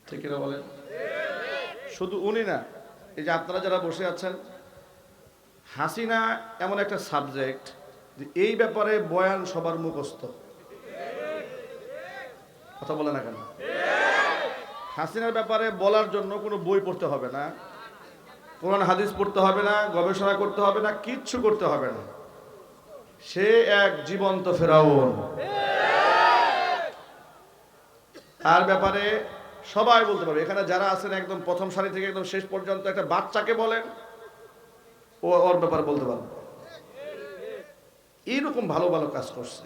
ঠিক কিনা বলেন? শুধু উনি না, এই যে আপনারা যারা বসে আছেন, হাসিনা এমন একটা সাবজেক্ট যে এই ব্যাপারে বয়ান সবার মুখস্থ। কথা বলে না কেন? হাসিনার ব্যাপারে বলার জন্য কোনো বই পড়তে হবে না, কোরআন হাদিস পড়তে হবে না, গবেষণা করতে হবে না, কিচ্ছু করতে হবে না। সে এক জীবন্ত ফেরাউন। তার ব্যাপারে সবাই বলতে পারবে। এখানে যারা আছেন একদম প্রথম সারি থেকে একদম শেষ পর্যন্ত একটা বাচ্চাকে বলেন, ও ওর ব্যাপারে বলতে পারবে। এইরকম ভালো ভালো কাজ করছে।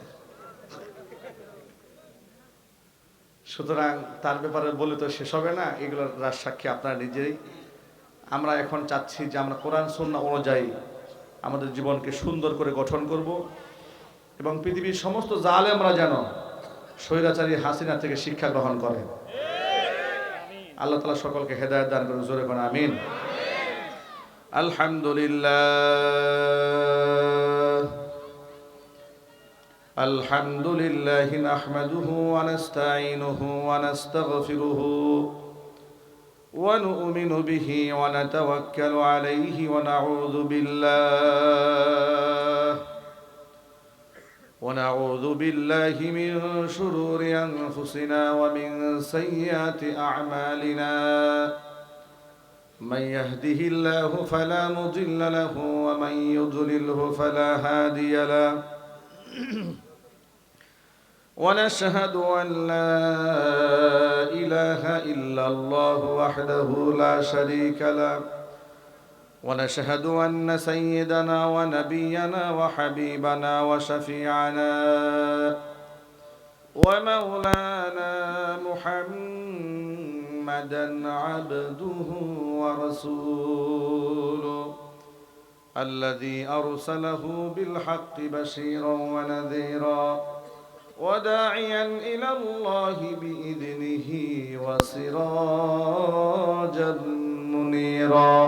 সুতরাং তার ব্যাপারে বলে তো শেষ হবে না, এগুলোর রাজসাক্ষী আপনারা নিজেই। আমরা এখন চাচ্ছি যে আমরা কোরআন সুন্নাহ অনুযায়ী আমাদের জীবনকে সুন্দর করে গঠন করব এবং পৃথিবীর সমস্ত জালেমরা যেন স্বৈরাচারী হাসিনা থেকে শিক্ষা গ্রহণ করে। আল্লাহ তাআলা সকলকে হেদায়েত দান করুন। জোরে বলেন আমিন। আলহামদুলিল্লাহ আলহামদুলিল্লাহি নাহমাদুহু ওয়া নাস্তাঈনুহু ওয়া নাস্তাগফিরুহু ওয়া নু'মিনু বিহি ওয়া নাতাওয়াক্কালু আলাইহি ওয়া নাউযু বিল্লাহ ونعوذ بالله من شرور أنفسنا ومن سيئات أعمالنا من يهده الله فلا مضل له ومن يضلله فلا هادي له ونشهد أن لا إله إلا الله وحده لا شريك له ونشهد أن سيدنا ونبينا وحبيبنا وشفيعنا ومولانا محمدا عبده ورسوله الذي أرسله بالحق بشيرا ونذيرا وداعيا إلى الله بإذنه وسراجا منيرا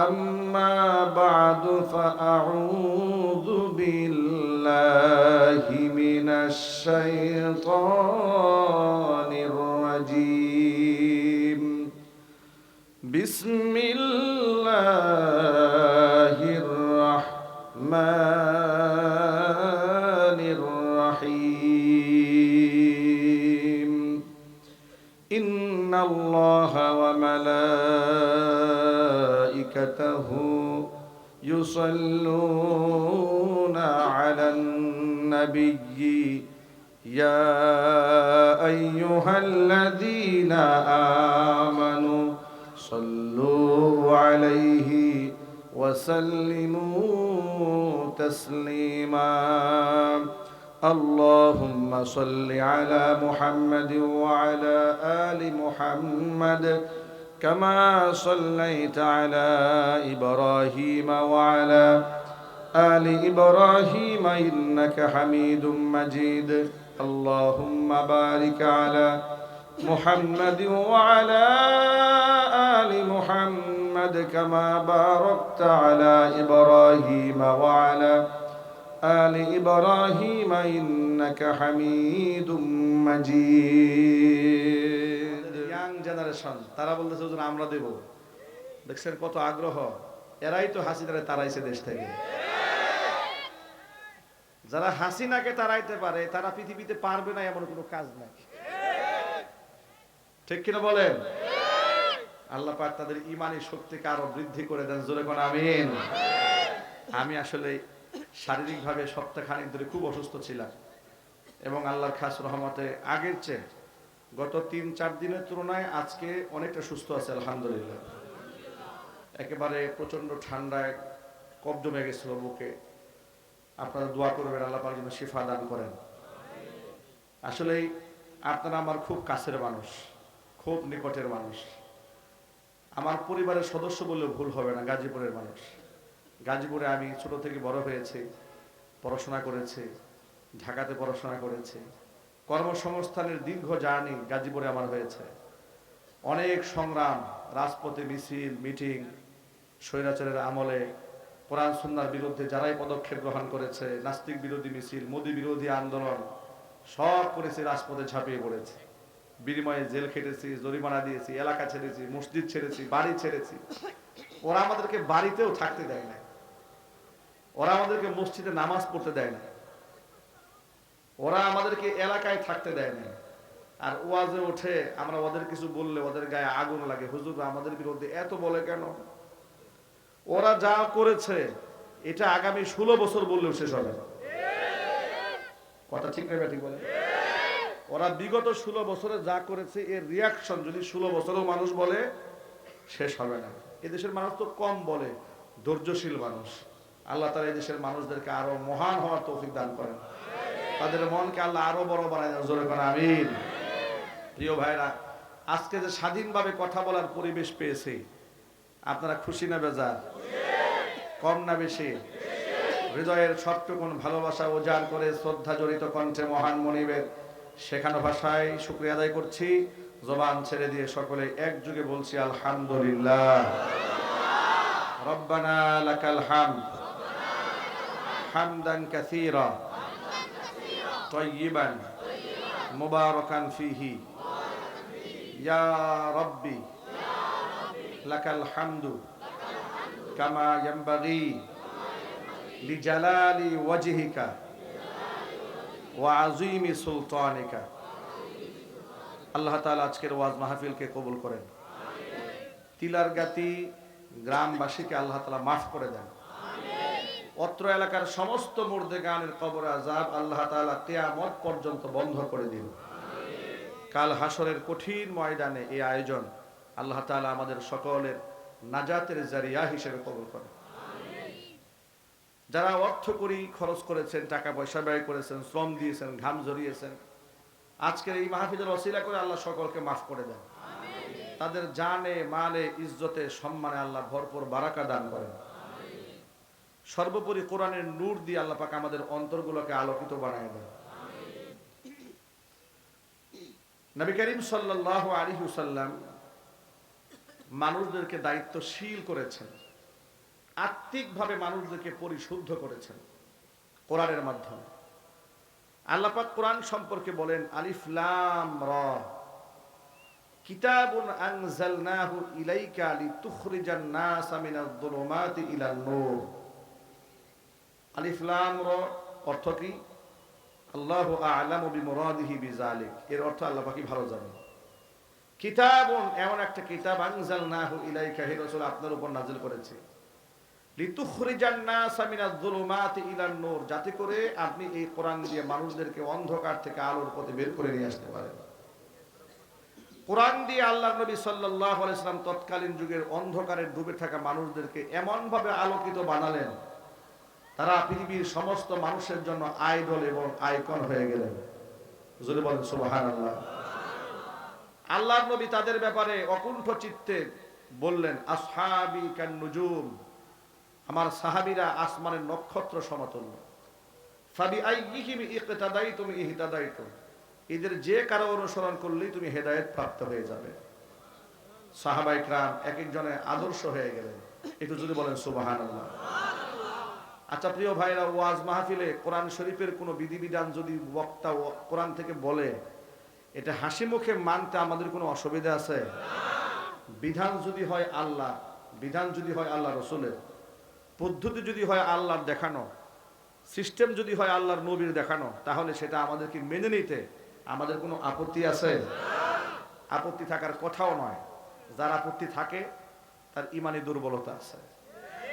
أما بعد فأعوذ بالله من الشيطان الرجيم بسم الله الرحمن الرحيم إن الله وملائكته يصلون على النبي يا أيها الذين آمنوا صلوا عليه وسلموا تسليما اللهم صل على محمد وعلى آل محمد كما صليت على إبراهيم وعلى آل إبراهيم إنك حميد مجيد اللهم بارك على محمد وعلى آل محمد كما باركت على إبراهيم وعلى آل إبراهيم إنك حميد مجيد ইয়াং জেনারেশন তারা বলতেছে হুজুর আমরা দেব। দেখছেন কত আগ্রহ, এরাই তো হাসিনারে তাড়াইছে দেশ থেকে। যারা হাসিনাকে তাড়াইতে পারে তারা পৃথিবীতে পারবে না এমন কোনো কাজ নাই। ঠিক কিনা বলেন? আল্লাহ পাক তাদের ঈমানি শক্তিকে আরো বৃদ্ধি করে দেন। জোরে কোন আমিন। আমি আসলে শারীরিকভাবে সপ্তাহখানেক ধরে খুব অসুস্থ ছিলাম এবং আল্লাহর খাস রহমতে আগের চেয়ে গত 3-4 দিনের তুলনায় আজকে অনেকটা সুস্থ আছে আলহামদুলিল্লাহ। একেবারে প্রচন্ড ঠান্ডায় কফ জমে গেছিল বুকে। আপনারা দোয়া করবেন আল্লাহ পাক যেন শিফা দান করেন। আসলেই আপনারা আমার খুব কাছের মানুষ, খুব নিকটের মানুষ, আমার পরিবারের সদস্য বললেও ভুল হবে না। গাজীপুরের মানুষ, গাজীপুরে আমি ছোট থেকে বড় হয়েছি, পড়াশোনা করেছি, ঢাকাতে পড়াশোনা করেছি। কর্মসংস্থানের দীর্ঘ জার্নি গাজীপুরে আমার হয়েছে। অনেক সংগ্রাম, রাজপথে মিছিল, মিটিং, স্বৈরাচারের আমলে কোরআন সুন্নাহর বিরুদ্ধে যারাই পদক্ষেপ গ্রহণ করেছে, নাস্তিক বিরোধী মিছিল, মোদি বিরোধী আন্দোলন সব করেছে, রাজপথে ঝাঁপিয়ে পড়েছে। বিনিময়ে জেল খেটেছি, জরিমানা দিয়েছি, এলাকা ছেড়েছি, মসজিদ ছেড়েছি, বাড়ি ছেড়েছি। ওরা আমাদেরকে বাড়িতেও থাকতে দেয় না, ওরা আমাদেরকে মসজিদে নামাজ পড়তে দেয় না, ওরা আমাদেরকে এলাকায় থাকতে দেয় না। আর ওয়াজে ওঠে, আমরা ওদের কিছু বললে ওদের গায়ে আগুন লাগে, হুজুর আমাদের বিরুদ্ধে এত বলে কেন? ওরা যা করেছে এটা আগামী 16 বছর বললেও শেষ হবে না। কথা ঠিক না ঠিক বলে? ওরা বিগত 16 বছরে যা করেছে এর রিয়াকশন যদি 16 বছরও মানুষ বলে শেষ হবে না। এদেশের মানুষ তো কম বলে, ধৈর্যশীল মানুষ। আল্লাহ তাআলা এদেশের মানুষদেরকে আরো মহান হওয়ার তৌফিক দান করেন, তাদের মনকে আল্লাহ আরো বড় বানায় দেন। জোরে করে আমিন। প্রিয় ভাইরা, আজকে যে স্বাধীনভাবে কথা বলার পরিবেশ পেয়েছে, আপনারা খুশি না বেজার? কম না বেশি? হৃদয়ের সবটুকুন ভালোবাসা উজাড় করে শ্রদ্ধা জড়িত কণ্ঠে মহান মনিবের শেখানো ভাষায় শুকরিয়া আদায় করছি। জবান ছেড়ে দিয়ে সকলে একযোগে বলছি আলহামদুলিল্লাহ। রব্বানা লাকাল হামদ হামদান কাসীরা তাইয়িবান মুবারাকান ফীহি ইয়া রাব্বি লাকাল হামদু কামা ইয়ানবাগি লিজালালি ওয়াজহিকা ওয়া আযীমি সুলতানিকা। আল্লাহ তাআলা আজকের ওয়াজ মাহফিলকে কবুল করেন। তিলারগাতি গ্রামবাসীকে আল্লাহ তাআলা মাফ করে দেন। অত্র এলাকার সমস্ত মুর্দেগানের কবর আযাব আল্লাহ তাআলা কিয়ামত পর্যন্ত বন্ধ করে দিন। কাল হাসরের কঠিন ময়দানে এই আয়োজন আল্লাহ তাআলা আমাদের সকলের নাজাতের জারিয়া হিসেবে কবুল করেন। যারা অর্থ করি খরচ করেছেন, টাকা পয়সা ব্যয় করেছেন, শ্রম দিয়েছেন, ঘাম ঝরিয়েছেন, আজকের এই মাহফিলের ওসিলা করে আল্লাহ সকলকে মাফ করে দেন। তাদের জানে মালে ইজ্জতে সম্মানে আল্লাহ ভরপুর বারাকা দান করেন। সর্বোপরি কোরআনের নূর দিয়ে আল্লাহ পাক আমাদের অন্তরগুলোকে আলোকিত বানায় দেন। নবী করিম সাল্লাল্লাহু আলাইহি ওয়াসাল্লাম মানুষদেরকে দায়িত্বশীল করেছেন, আত্মিকভাবে মানুষদেরকে পরিশুদ্ধ করেছেন কোরআনের মাধ্যমে। আল্লাহ পাক কোরআন সম্পর্কে বলেন আলিফ লাম রা কিতাবুন আনজালনাহু ইলাইকা লিতুখরিজান নাসা মিনাজ যুলুমাতি ইলান নূর। আলিফ লাম রা অর্থ কি? আল্লাহু আ'লামু বিমুরাদিহি বিযালিক। এর অর্থ আল্লাহ পাকই ভালো জানেন। কিতাবুন এমন একটা কিতাব, আনজালনাহু ইলাইকা হে রাসূল আপনার উপর নাযিল করেছি, লিতুখরিজান নাসা মিনাজ যুলুমাতি ইলান নূর, যাতে করে আপনি এই কোরআন দিয়ে মানুষদেরকে অন্ধকার থেকে আলোর পথে বের করে নিয়ে আসতে পারেন। কোরআন দিয়ে আল্লাহর নবী সাল্লাল্লাহু আলাইহি ওয়াসাল্লাম তৎকালীন যুগের অন্ধকারে ডুবে থাকা মানুষদেরকে এমন ভাবে আলোকিত বানালেন, তারা পৃথিবীর সমস্ত মানুষের জন্য আইডল এবং আইকন হয়ে গেলেন। জোরে বলেন সুবহানাল্লাহ। আল্লাহর নবী তাদের ব্যাপারে অকুণ্ঠ চিত্তে বললেন আসহাবি কান নুজুম, আমার সাহাবীরা আসমানের নক্ষত্র সমতুল্য। ফাবি আইয়িহিম ইকতাদাইতুম ইহতাদাইতুম, এদের যে কারো অনুসরণ করলেই তুমি হেদায়েত প্রাপ্ত হয়ে যাবে। সাহাবায়ে কেরাম এক একজনের আদর্শ হয়ে গেলেন। একটু যদি বলেন সুবহানাল্লাহ। আচ্ছা প্রিয় ভাইরা, ওয়াজ মাহফিলে কোরআন শরীফের কোনো বিধিবিধান যদি বক্তা কোরআন থেকে বলে, এটা হাসি মুখে মানতে আমাদের কোনো অসুবিধা আছে? বিধান যদি হয় আল্লাহ, বিধান যদি হয় আল্লাহ রসুলের, পদ্ধতি যদি হয় আল্লাহর দেখানো, সিস্টেম যদি হয় আল্লাহর নবীর দেখানো, তাহলে সেটা আমাদেরকে মেনে নিতে আমাদের কোনো আপত্তি আছে? আপত্তি থাকার কথাও নয়। যার আপত্তি থাকে তার ইমানি দুর্বলতা আছে,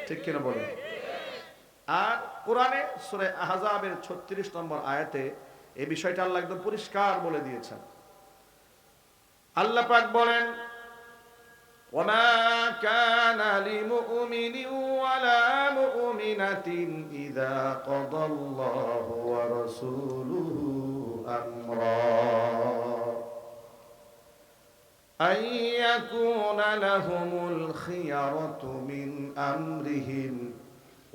ঠিক কিনা বলেন? আর কোরআনে সূরা আহজাবের 36 নম্বর আয়াতে এই বিষয়টা আল্লাহ একদম পরিষ্কার বলে দিয়েছেন। আল্লাহ পাক বলেন ওয়ামা কানা লিমুমিনিন ওয়ালা মুমিনাতিন ইযা কাদাল্লাহু ওয়া রাসূলুহু আমরা আন ইয়াকুনা লাহুমুল খিয়ারাতু মিন আমরিহিম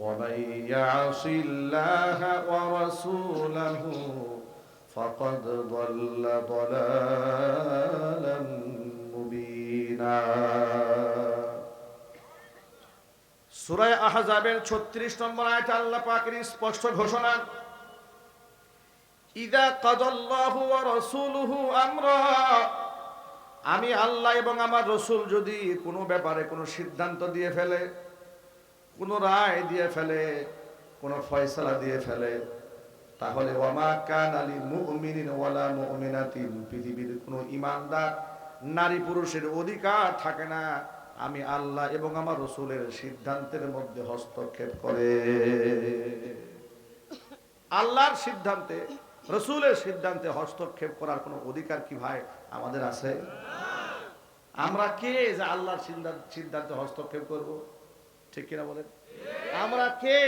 ومن يعص الله ورسوله فقد ضل ضلالا مبينا। সূরা আহজাবের 36 নম্বর আয়াতে আল্লাহ পাকের স্পষ্ট ঘোষণা, ইযা কাদাল্লাহু ওয়া রাসূলুহু আমরা, আমি আল্লাহ এবং আমার রসুল যদি কোনো ব্যাপারে কোনো সিদ্ধান্ত দিয়ে ফেলে, কোনো রায় দিয়ে ফেলে, কোনো ফয়সালা দিয়ে ফেলে, তাহলে ওয়ামা কানা লিল মুমিনিন ওয়ালা মুমিনাতিন, পৃথিবীর কোনো ঈমানদার নারী পুরুষের অধিকার থাকে না আমি আল্লাহ এবং আমার রসুলের সিদ্ধান্তের মধ্যে হস্তক্ষেপ করে। আল্লাহর সিদ্ধান্তে, রসুলের সিদ্ধান্তে হস্তক্ষেপ করার কোনো অধিকার কি ভাই আমাদের আছে? আমরা কে যে আল্লাহর সিদ্ধান্তে হস্তক্ষেপ করব? ঠিক কিনা বলেন? আমরা কে?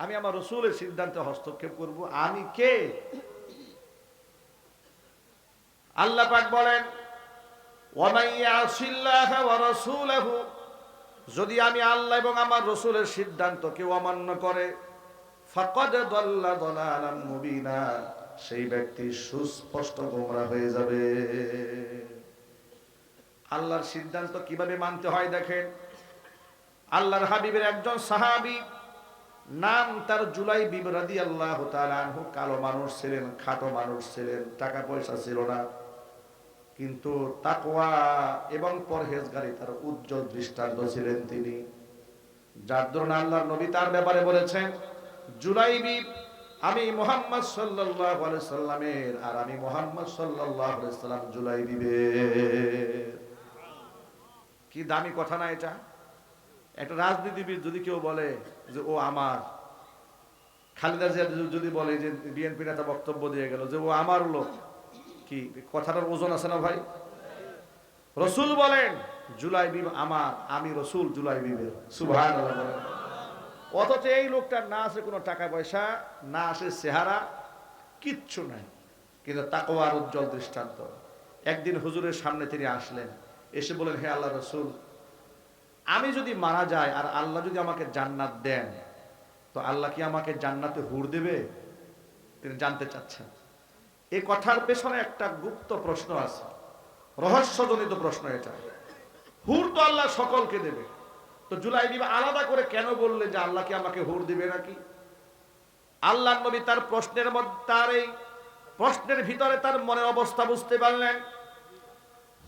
আমি আমার রসুলের সিদ্ধান্তে হস্তক্ষেপ করব? আমি কে? আল্লাহ পাক বলেন, ওয়ামান ইয়াসিল্লাহা ওয়া রাসূলাহু, যদি আমি আল্লাহ এবং আমার রসুলের সিদ্ধান্ত কেউ অমান্য করে, ফাকাদ দাল্লা দালালাম মুবিনা, সেই ব্যক্তি সুস্পষ্ট গোমরাহ হয়ে যাবে। আল্লাহর সিদ্ধান্ত কিভাবে মানতে হয় দেখেন। আল্লাহর হাবিবের একজন সাহাবী, নাম তার জুলাইবিব রাদিয়াল্লাহু তাআলা আনহু, কালো মানুষ ছিলেন, খাটো মানুষ ছিলেন, টাকা পয়সা ছিল না, কিন্তু তাকওয়া এবং পরহেজগারী তার উজ্জ্বল দৃষ্টান্ত ছিলেন তিনি। যার দরুন আল্লাহর নবী তার ব্যাপারে বলেছেন, জুলাইবিব, আমি মুহাম্মদ সাল্লাল্লাহু আলাইহি সাল্লামের, আর আমি মুহাম্মদ সাল্লাল্লাহু আলাইহি সাল্লাম জুলাইবিবের। কি দামি কথা না এটা? একটা রাজনীতিবিদ যদি কেউ বলে যে ও আমার, খালেদা জিয়া যদি বলে যে বিএনপি নেতা বক্তব্য দিয়ে গেল যে ও আমার লোক, কি কথাটার ওজন আছে না ভাই? রসুল বলেন জুলাইবিব আমার, আমি রসুল জুলাইবিবের। সুবহানাল্লাহ। অথচ এই লোকটার না আছে কোনো টাকা পয়সা, না আছে চেহারা, কিচ্ছু নাই, কিন্তু তাকওয়ার উজ্জ্বল দৃষ্টান্ত। একদিন হুজুরের সামনে তিনি আসলেন, এসে বলেন, হে আল্লাহ রসুল, আমি যদি মারা যাই আর আল্লাহ যদি আমাকে জান্নাত দেন, তো আল্লাহ কি আমাকে জান্নাতে হুর দেবে? তিনি জানতে চাচ্ছেন। এই কথার পেছনে একটা গুপ্ত প্রশ্ন আছে, রহস্যজনিত প্রশ্ন এটা। হুর তো আল্লাহ সকলকে দেবে, তো জুলাইবিব আলাদা করে কেন বললেন যে আল্লাহ কি আমাকে হুর দিবে নাকি? আল্লাহর নবী তার প্রশ্নের মধ্যে, তার এই প্রশ্নের ভিতরে তার মনের অবস্থা বুঝতে পারলেন।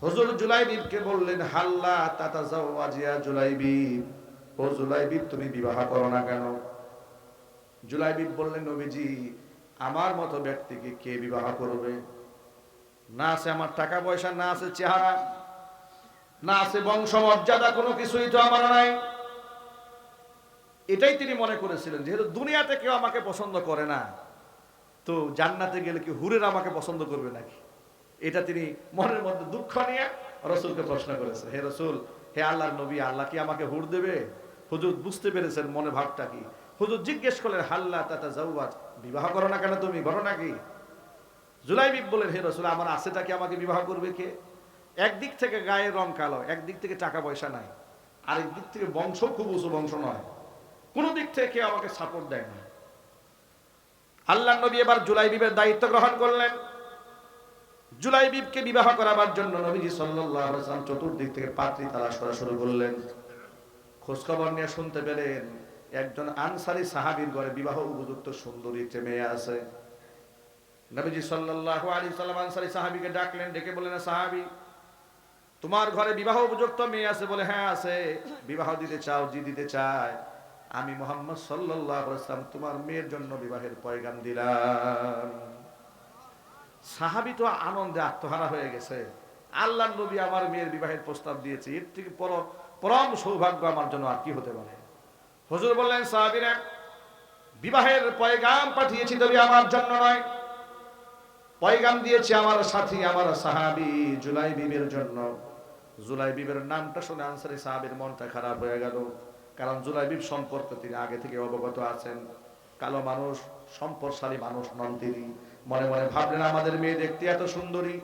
হুজুর জুলাইবিবকে বললেন, হাল্লা তাতাজাওয়াজিয়া জুলাইবিব, ও জুলাইবিব তুমি বিবাহ করো না কেন? জুলাইবিব বললেন, নবীজি, আমার মতো ব্যক্তিকে কে বিবাহ করবে? না আছে আমার টাকা পয়সা, না আছে চেহারা, না আছে বংশমর্যাদা, কোনো কিছুই তো আমার নাই। এটাই তিনি মনে করেছিলেন, যেহেতু দুনিয়াতে কেউ আমাকে পছন্দ করে না, তো জান্নাতে গেলে কি হুরের আমাকে পছন্দ করবে নাকি? এটা তিনি মনের মধ্যে দুঃখ নিয়ে রসুলকে প্রশ্ন করেছে, হে রসুল, হে আল্লাহর নবী, আল্লাহ কি আমাকে হুর দেবে? হুজুর বুঝতে পেরেছেন মনে ভাবটা কি। হুজুর জিজ্ঞেস করলেন, হাল্লা তাতাজাওয়াজ, বিবাহ করো না কেন তুমি, করো নাকি? জুলাইবিব বলেন, হে রসুল, আমার আছেটা কি, আমাকে বিবাহ করবে কে? একদিক থেকে গায়ের রং কালো, একদিক থেকে টাকা পয়সা নাই, আরেক দিক থেকে বংশ খুব উঁচু বংশ নয়, কোন দিক থেকে কেউ আমাকে সাপোর্ট দেয় না। আল্লাহর নবী এবার জুলাইবিবের দায়িত্ব গ্রহণ করলেন। জুলাইবিবকে বিবাহ করাবার জন্য নবীজি সাল্লাল্লাহু আলাইহি ওয়াসাল্লাম চতুর্দিক থেকে পাত্রী তালাশ করা শুরু করলেন। খোঁজখবর নিয়ে শুনতে পেলেন একজন আনসারী সাহাবীর ঘরে বিবাহ উপযুক্ত সুন্দরী একটি মেয়ে আছে। নবীজি সাল্লাল্লাহু আলাইহি ওয়াসাল্লাম আনসারী সাহাবীকে ডাকলেন, ডেকে বললেন, সাহাবী, তোমার ঘরে বিবাহ উপযুক্ত মেয়ে আছে? বলে, হ্যাঁ আছে। বিবাহ দিতে চাও? জি দিতে চাই। আমি মুহাম্মদ সাল্লাল্লাহু আলাইহি ওয়াসাল্লাম তোমার মেয়ের জন্য বিবাহের পয়গাম দিলাম। সাহাবী তো আনন্দে আত্মহারা হয়ে গেছে, আল্লাহর নবী আমার মেয়ের বিবাহের প্রস্তাব দিয়েছে, এর থেকে পরম সৌভাগ্য আমার জন্য আর কি হতে পারে। হুজুর বললেন, সাহাবীরা, বিবাহের পয়গাম পাঠিয়েছি তবে আমার জন্য নয়, পয়গাম দিয়েছি আমার সাথী, আমার সাহাবী জুলাইবিবের জন্য। জুলাইবিবের নামটা শুনে আনসারী সাহাবীর মনটা খারাপ হয়ে গেল, কারণ জুলাইবিব সম্পর্কে তিনি আগে থেকে অবগত আছেন। কালো মানুষ, সম্পদশালী মানুষ নন তিনি। মনে মনে ভাবলেন, আমাদের মেয়ে দেখতে এত সুন্দরী,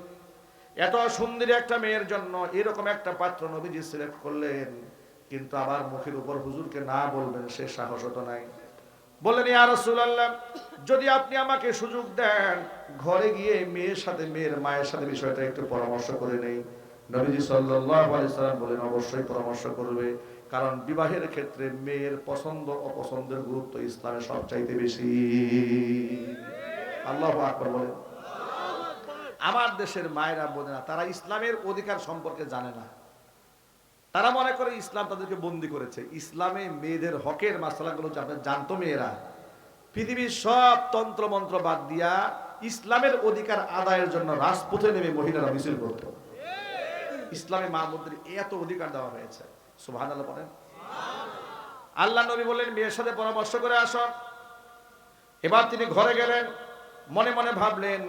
এত সুন্দরী একটা মেয়ের জন্য এরকম একটা পাত্র নবীজি সিলেক্ট করলেন, কিন্তু আবার মুখের উপর হুজুরকে না বলবেন সে সাহস তো নাই। বললেন, ইয়া রাসূলুল্লাহ, যদি আপনি আমাকে সুযোগ দেন, ঘরে গিয়ে মেয়ের সাথে, মেয়ের মায়ের সাথে বিষয়টা একটু পরামর্শ করে নেই। নবীজি সাল্লাল্লাহু আলাইহি সাল্লাম বলেন, অবশ্যই পরামর্শ করবে, কারণ বিবাহের ক্ষেত্রে মেয়ের পছন্দ অপছন্দের গুরুত্ব ইসলামে সবচাইতে বেশি। আল্লাহু আকবার বলেন। আমার দেশের মায়েরা বোনেরা তারা ইসলামের অধিকার সম্পর্কে জানে না। তারা মনে করে ইসলাম তাদেরকে বন্দী করেছে। ইসলামে মেয়েদের হকের মাসালাগুলো জানতো মেয়েরা, পৃথিবীর সব তন্ত্র মন্ত্র বাদ দিয়া ইসলামের অধিকার আদায়ের জন্য রাজপথে নেমে মহিলারা মিছিল করত। ইসলামে মা বোনদের এত অধিকার দেওয়া হয়েছে। সুবহানাল্লাহ বলেন। আল্লাহ নবী বললেন মেয়ের সাথে পরামর্শ করে আসো। এবার তিনি ঘরে গেলেন, মনে মনে ভাবলেন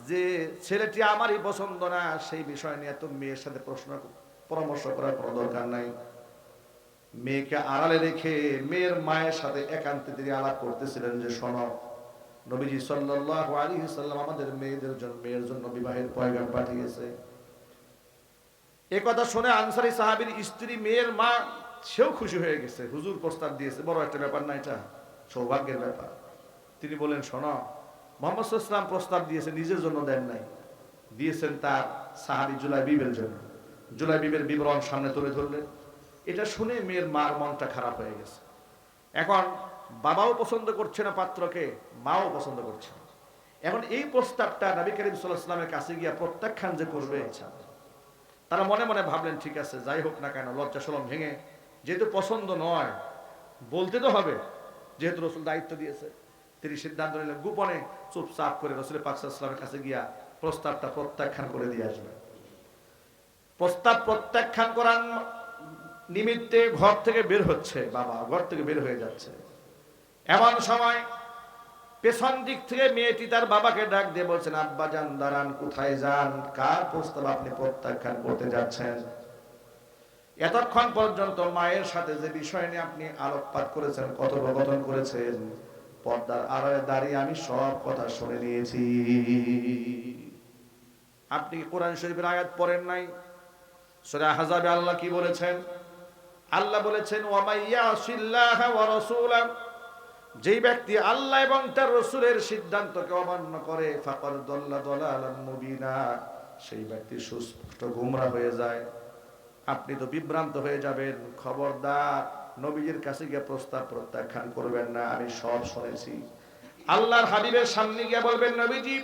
যে ছেলেটি আমারই পছন্দ না, সেই বিষয় নিয়ে এত মেয়ের সাথে পরামর্শ করার কোনো দরকার নাই। মেয়েকে আড়ালে রেখে মেয়ের মায়ের সাথে একান্তে তিনি আলাপ করতেছিলেন যে শোনো, নবীজি সাল্লাল্লাহু আলাইহি সাল্লাম আমাদের মেয়ের জন্য বিবাহের পয়গাম পাঠিয়েছে। এই কথা শুনে আনসারী সাহাবীর স্ত্রী মেয়ের মা সেও খুশি হয়ে গেছে। হুজুর প্রস্তাব দিয়েছে, বড় একটা ব্যাপার না, এটা সৌভাগ্যের ব্যাপার। তিনি বলেন শোনো, মুহাম্মদ সাল্লাল্লাহু আলাইহি ওয়াসাল্লাম প্রস্তাব দিয়েছে, নিজের জন্য দেন নাই, দিয়েছেন তার সাহাবী জুলাইবিবের জন্য। জুলাইবিবের বিবরণ সামনে তুলে ধরলেন। এটা শুনে মেয়ের মার মনটা খারাপ হয়ে গেছে। এখন বাবাও পছন্দ করছে না পাত্রকে, মাও পছন্দ করছে না। এখন এই প্রস্তাবটা নবী করিম সাল্লাল্লাহু আলাইহি ওয়াসাল্লামের কাছে গিয়ে প্রত্যাখ্যান যে করবে, তারা মনে মনে ভাবলেন ঠিক আছে, যাই হোক না কেন, লজ্জা শরম ভেঙে, যেহেতু পছন্দ নয় বলতে তো হবে, যেহেতু রাসূল দায়িত্ব দিয়েছে। তিনি সিদ্ধান্ত নিলেন গোপনে চুপচাপ করে রাসূল পাক সাল্লাল্লাহু আলাইহি ওয়াসাল্লামের কাছে গিয়া প্রস্তাবটা প্রত্যাখ্যান করে দিয়ে আসবে। প্রস্তাব প্রত্যাখ্যান করার নিমিত্তে ঘর থেকে বের হচ্ছে, বাবা ঘর থেকে বের হয়ে যাচ্ছে। এমন সময় পেছন দিক থেকে মেয়েটি তার বাবাকে ডাক দিয়ে বলছেন, আব্বা জান দাঁড়ান, কোথায় যান? কার প্রস্তাব আপনি প্রত্যাখ্যান করতে যাচ্ছেন? এতক্ষণ পর্যন্ত মায়ের সাথে যে বিষয় নিয়ে আপনি আলোকপাত করেছেন, কথোপকথন করেছেন, পর্দার আড়ালে দাঁড়িয়ে আমি সব কথা শুনে নিয়েছি। আপনি কি কোরআন শরীফের আয়াত পড়েন নাই? সূরা আহজাবে আল্লাহ কি বলেছেন? আল্লাহ বলেছেন ওয়া মাইয়াসিল্লাহ ওয়া রাসূলাহু, যেই ব্যক্তি আল্লাহ এবং তার রাসূলের সিদ্ধান্তকে অমান্য করে, ফাকাদ দাল্লা দালালান মুবিনা, সেই ব্যক্তি সুস্পষ্ট গোমরা হয়ে যায়। আপনি তো বিভ্রান্ত হয়ে যাবেন। খবরদার নবীজির কাছে গিয়ে প্রস্তাব প্রত্যাখ্যান করবেন না, আমি সব শুনেছি। আল্লাহর হাবিবের সামনে গিয়ে বলবেন, নবীজি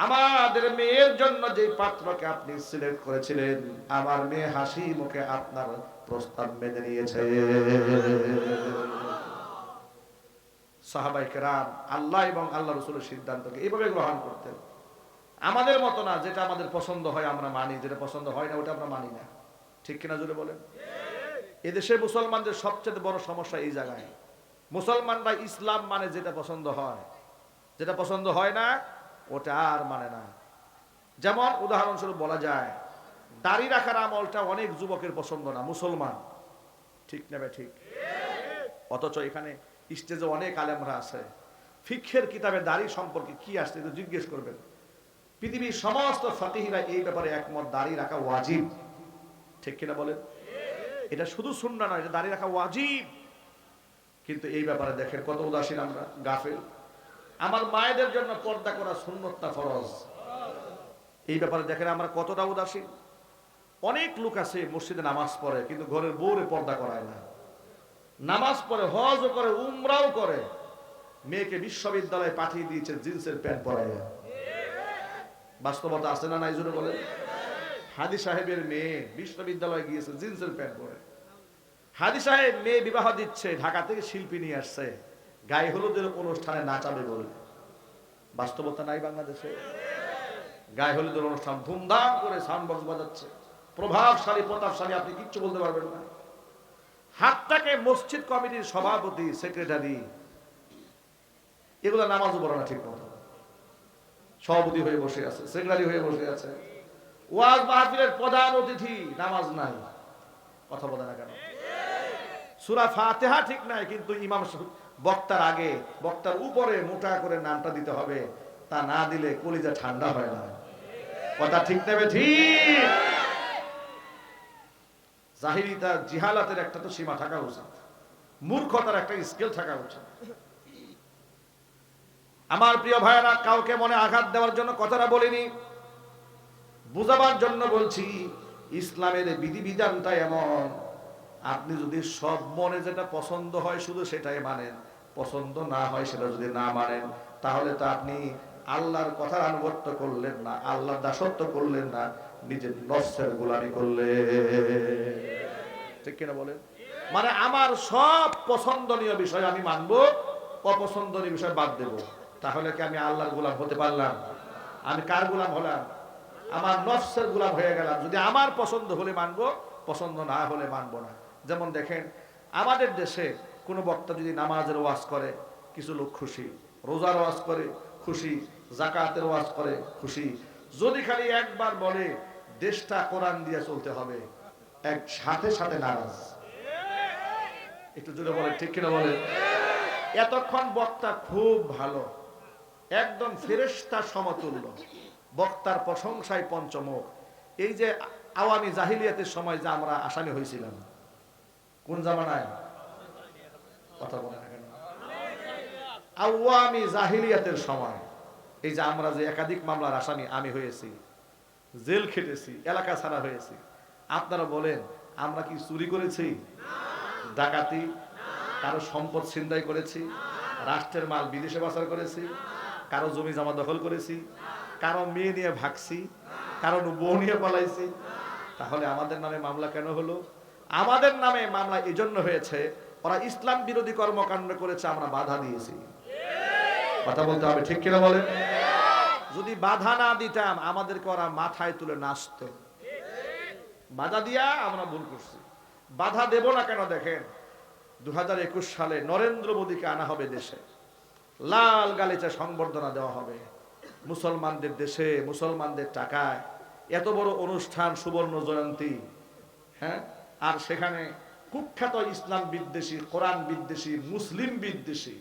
আমাদের মেয়ের জন্য যে পাত্রকে আপনি সিলেক্ট করেছিলেন, আমার মেয়ে হাসি মুখে আপনার প্রস্তাব মেনে নিয়েছে। সাহাবায়ে কেরাম আল্লাহ এবং আল্লাহ রাসূলের সিদ্ধান্তকে এইভাবে গ্রহণ করতেন। আমাদের মতো না, যেটা আমাদের পছন্দ হয় আমরা মানি, যেটা পছন্দ হয় না ওটা আমরা মানি না। ঠিক কিনা জোরে বলেন? এদেশে মুসলমানদের সবচেয়ে বড় সমস্যা এই জায়গায়। মুসলমানরা ইসলাম মানে যেটা পছন্দ হয়, যেটা পছন্দ হয় না ওটা আর মানে না। যেমন উদাহরণস্বরূপ বলা যায়, দাড়ি রাখার আমলটা অনেক যুবকের পছন্দ না, মুসলমান। ঠিক নেবে ঠিক? অথচ এখানে স্টেজে অনেক আলেমরা আছে, ফিকহের কিতাবে দাড়ি সম্পর্কে কি আসছে তো জিজ্ঞেস করবেন। পৃথিবীর সমস্ত ফাকিহরা এই ব্যাপারে একমত, দাড়ি রাখা ওয়াজিব। ঠিক কিনা বলেন? এটা শুধু সুন্নাহ নয়, এটা দাড়ি রাখা ওয়াজিব। কিন্তু এই ব্যাপারে দেখেন কত উদাসীন আমরা, গাফেল। আমার মায়েদের জন্য পর্দা করা সুন্নত না ফরজ, এই ব্যাপারে দেখেন আমরা কতটা উদাসীন। অনেক লোক আছে মসজিদে নামাজ পড়ে কিন্তু ঘরের বউরে পর্দা করায় না। নামাজ পড়ে, হজও করে, উমরাও করে, মেয়েকে বিশ্ববিদ্যালয়ে পাঠিয়ে দিয়েছে জিন্সের প্যান্ট পরাইয়া। বাস্তবতা আছে না নাই জোরে বলেন? হাদি সাহেবের মেয়ে বিশ্ববিদ্যালয়ে গিয়েছে জিন্সের প্যান্ট পরে। হাদি সাহেব মেয়ে বিবাহ দিচ্ছে, ঢাকা থেকে শিল্পী নিয়ে আসছে, গায়ে হলুদের অনুষ্ঠানে নাচাবে বলে। বাস্তবতা নাই বাংলাদেশে? গায়ে হলুদের অনুষ্ঠান ধুমধাম করে সাউন্ড বক্স বাজাচ্ছে, প্রভাবশালী প্রতাপশালী, আপনি কিচ্ছু বলতে পারবেন না। হাতটাকে মসজিদ কমিটির সভাপতি, সেক্রেটারি, এগুলো নামাজও পড়ে না ঠিক মতো, সভাপতি হয়ে বসে আছে, সেক্রেটারি হয়ে বসে আছে। ওয়াজ মাহফিলের প্রধান অতিথি, নামাজ নাই, কথা বলে না কেন? সূরা ফাতিহা ঠিক নাই, কিন্তু ইমাম বক্তার আগে, বক্তার উপরে মোটা করে নামটা দিতে হবে, তা না দিলে কলিজা ঠান্ডা হয় না। কথা ঠিক নেবে ঠিক? জাহিরিতা জিহালাতের একটা তো সীমা থাকা উচিত, মূর্খতার একটা স্কেল থাকা উচিত। আমার প্রিয় ভাইয়েরা, কাউকে মনে আঘাত দেওয়ার জন্য কথাটা বলিনি, বুঝাবার জন্য বলছি। ইসলামের বিধিবিধানটা এমন, আপনি যদি সব মনে যেটা পছন্দ হয় শুধু সেটাই মানেন, পছন্দ না হয় সেটা যদি না মানেন, তাহলে তো আপনি আল্লাহর কথার আনুগত্য করলেন না, আল্লাহর দাসত্ব করলেন না, নিজের নফসের গোলামি করলেন। ঠিক কিনা বলেন? মানে আমার সব পছন্দনীয় বিষয় আমি মানবো, অপছন্দনীয় বিষয় বাদ দেব। তাহলে কি আমি আল্লাহর গোলাম হতে পারলাম? আমি কার গোলাম হলাম? আমার নফসের গোলাম হয়ে গেলাম। যদি আমার পছন্দ হলে মানবো, পছন্দ না হলে মানবো না। যেমন দেখেন, আমাদের দেশে কোনো বক্তা যদি নামাজের ওয়াজ করে কিছু লোক খুশি, রোজার ওয়াজ করে খুশি, যাকাতের ওয়াজ করে খুশি। যদি খালি একবার বলে দেশটা কোরআন দিয়ে চলতে হবে, এক সাথে সাথে নারাজ। একটু জোরে বলে, ঠিক কিনা বলে? এতক্ষণ বক্তা খুব ভালো, একদম ফেরেশতা সমতুল্য, বক্তার প্রশংসায় পঞ্চমুখ। এই যে আওয়ামী জাহিলিয়াতের সময় যে আমরা আসামি হয়েছিলাম, কোন জামানায়? কথা বলে না কেন? আওয়ামী জাহিলিয়াতের সময় এই যে আমরা যে একাধিক মামলার আসামি আমি হয়েছি, জেল খেটেছি, এলাকা ছাড়া হয়েছি। আপনারা বলেন, আমরা কি চুরি করেছি, ডাকাতি, কারো সম্পদ ছিনতাই করেছি, রাষ্ট্রের মাল বিদেশে পাচার করেছি, কারো জমি জমা দখল করেছি, কারো মেয়ে নিয়ে ভাগছি, কারো বউ নিয়ে পালাইছি? তাহলে আমাদের নামে মামলা কেন হলো? আমাদের নামে মামলা এই জন্য হয়েছে, ওরা ইসলাম বিরোধী কর্মকাণ্ড করেছে, আমরা বাধা দিয়েছি। কথা বলতে হবে, ঠিক কিনা বলেন? যদি বাধা না দিতাম আমাদেরকে ওরা মাথায় তুলে নাচত। বাধা দিয়া আমরা ভুল করছি। বাধা দেব না কেন? দেখেন, 2021 সালে নরেন্দ্র মোদীকে আনা হবে দেশে, লাল গালিচা সংবর্ধনা দেওয়া হবে। মুসলমানদের দেশে, মুসলমানদের টাকায় এত বড় অনুষ্ঠান, সুবর্ণ জয়ন্তী, হ্যাঁ, আর সেখানে কুখ্যাত ইসলাম বিদ্বেষী, কোরআন বিদ্বেষী, মুসলিম বিদ্বেষী,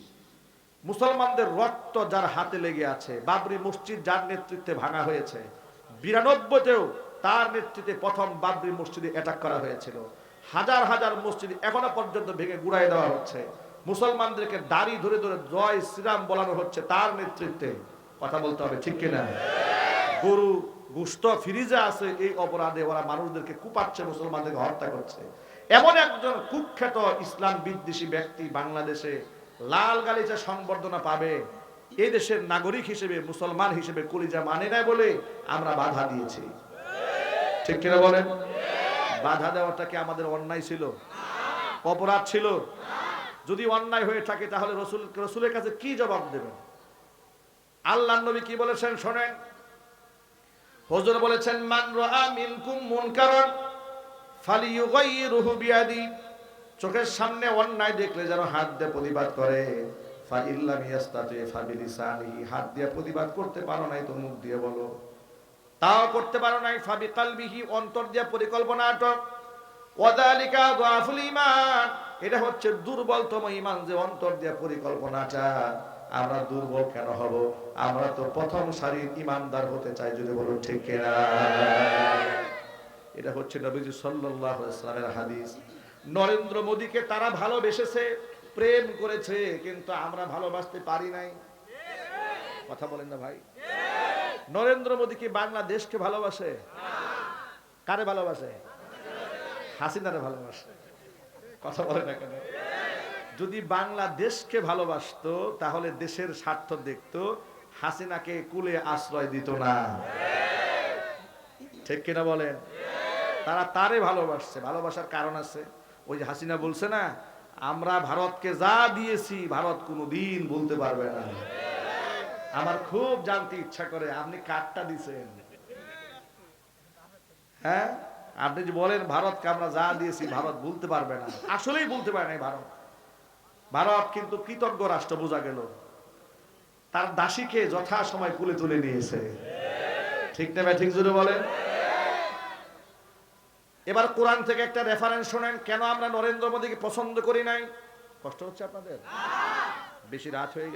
মুসলমানদের রক্ত যার হাতে লেগে আছে, বাবরি মসজিদ যার নেতৃত্বে ভাঙা হয়েছে, 92তেও তার নেতৃত্বে প্রথম বাবরি মসজিদে অ্যাটাক করা হয়েছিল। হাজার হাজার মসজিদ এখনো পর্যন্ত ভেঙে গুড়াই দেওয়া হচ্ছে। মুসলমানদেরকে দাড়ি ধরে ধরে জয় শ্রীরাম বলানো হচ্ছে তার নেতৃত্বে। কথা বলতে হবে, ঠিক কিনা? গরু গোশত ফ্রিজে আছে, এই অপরাধে ওরা মানুষদেরকে কুপাচ্ছে, মুসলমানদেরকে হত্যা করছে। এমন একজন কুখ্যাত ইসলাম বিদ্বেষী ব্যক্তি বাংলাদেশে লাল গালিচা সংবর্ধনা পাবে, এই দেশের নাগরিক হিসেবে, মুসলমান হিসেবে কলিজা মানে না বলে আমরা বাধা দিয়েছি। ঠিক কিনা বলেন? বাধা দেওয়াটা কি আমাদের অন্যায় ছিল? অপরাধ ছিল? যদি অন্যায় হয়ে থাকে তাহলে রসুলের কাছে কি জবাব দেবেন? আল্লাহর নবী কি বলেছেন শোনেন। হুজুর বলেছেন, মান রাআ মিনকুম মুনকারান ফালিয়ুগাইয়িরহু বিয়াদি। চোখের সামনে অন্যায় দেখলে যেন হাত দিয়ে প্রতিবাদ করে। ফা ইল্লাম ইয়াস্তাতি ফা বিলিসানিহি, হাত দিয়ে প্রতিবাদ করতে পারো নাই তো মুখ দিয়ে বলো। তাও করতে পারো নাই, ফা বিকালবিহি, অন্তর দিয়ে পরিকল্পনা আটক। ওয়াযালিকা যাফুল ঈমান, এটা হচ্ছে দুর্বলতম ঈমান, যে অন্তর দিয়ে পরিকল্পনাটা। আমরা দুর্বল কেন হব? আমরা তো প্রথম সারির ঈমানদার হতে চাই, যদি বলুন ঠিক কিনা। এটা হচ্ছে নবীজি সাল্লাল্লাহু আলাইহি ওয়াসাল্লামের হাদিস। নরেন্দ্র মোদীকে তারা ভালোবেসেছে, প্রেম করেছে, কিন্তু আমরা ভালোবাসতে পারি নাই। কথা বলেন না ভাই? নরেন্দ্র মোদী কি বাংলাদেশকে ভালোবাসে? কারে ভালোবাসে? হাসিনারে ভালোবাসে। কথা বলে না কেন? যদি বাংলাদেশকে ভালোবাসতো তাহলে দেশের স্বার্থ দেখতো, হাসিনাকে কুলে আশ্রয় দিত না। ঠিক কিনা বলেন? তারা তারে ভালোবাসছে, ভালোবাসার কারণ আছে। ওই যে হাসিনা বলছে না, আমরা ভারতকে যা দিয়েছি ভারত কোনোদিন বলতে পারবে না। আমার খুব জানতে ইচ্ছা করে, আপনি কারটা দিছেন? হ্যাঁ, আপনি যে বলেন ভারতকে আমরা যা দিয়েছি ভারত বলতে পারবে না, আসলেই বলতে পারে নাই ভারত। ভারত কিন্তু কৃতজ্ঞ রাষ্ট্র বোঝা গেল, তার দাসীকে যথা সময় কুলে তুলে নিয়েছে। ঠিক না? ঠিক জোরে বলেন। এবার কোরআন থেকে একটা রেফারেন্স শোনেন, কেন আমরা নরেন্দ্র মোদীকে পছন্দ করি নাই। কষ্ট হচ্ছে আপনাদের? বেশি রাত হয়ে গেছে।